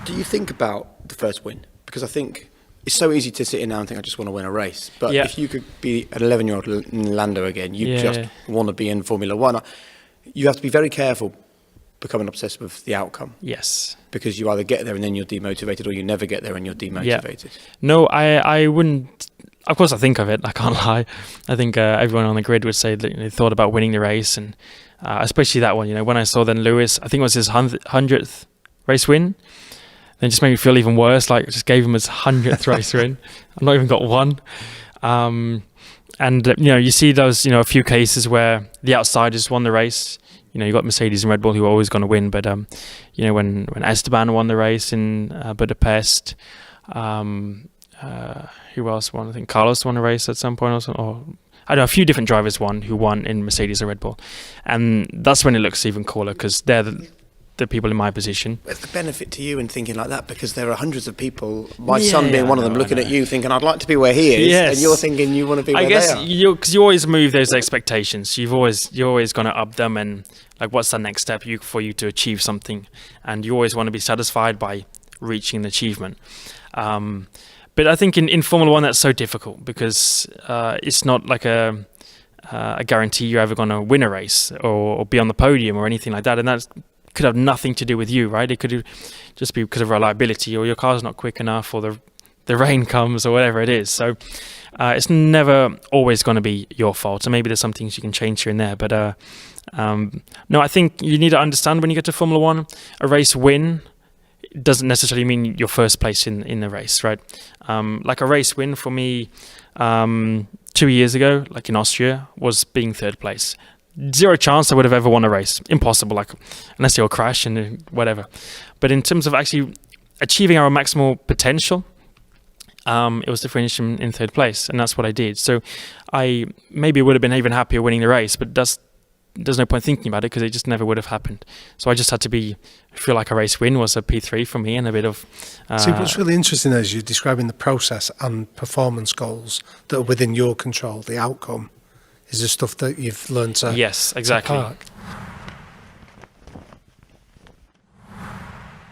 Do you think about the first win? Because I think it's so easy to sit in now and think, I just want to win a race. But if you could be an 11-year-old Lando again, you just want to be in Formula One. You have to be very careful becoming obsessed with the outcome. Yes. Because you either get there and then you're demotivated, or you never get there and you're demotivated. Yeah. No, I wouldn't. Of course, I think of it. I can't lie. I think everyone on the grid would say that they thought about winning the race, and especially that one. When I saw then Lewis, I think it was his 100th race win. Then it just made me feel even worse. Like, I just gave him his 100th race win. I've not even got one. And you see those, a few cases where the outsiders won the race. You got Mercedes and Red Bull who are always going to win, but when Esteban won the race in Budapest, who else won? I think Carlos won a race at some point, or I don't know, a few different drivers who won in Mercedes or Red Bull, and that's when it looks even cooler because they're the people in my position. Where's the benefit to you in thinking like that? Because there are hundreds of people, my son being one of them, looking at you thinking, I'd like to be where he is, and you're thinking you want to be where they are. I guess because you always move those expectations. You're always going to up them, and like, what's the next step for you to achieve something, and you always want to be satisfied by reaching an achievement. But I think in Formula One that's so difficult because it's not like a guarantee you're ever going to win a race or be on the podium or anything like that, and that could have nothing to do with you, right? It could just be because of reliability, or your car's not quick enough, or the rain comes, or whatever it is. So it's never always going to be your fault. So maybe there's some things you can change here and there, but no, I think you need to understand when you get to Formula One, a race win doesn't necessarily mean your first place in the race, right? Like a race win for me 2 years ago, like in Austria, was being third place. Zero chance I would have ever won a race. Impossible, like, unless you'll crash and whatever. But in terms of actually achieving our maximal potential, it was to finish in third place, and that's what I did. So I maybe would have been even happier winning the race, but there's no point thinking about it because it just never would have happened. So I just had to feel like a race win was a P3 for me, and a bit of... See, what's really interesting is you're describing the process and performance goals that are within your control. The outcome is the stuff that you've learned to... Yes, exactly.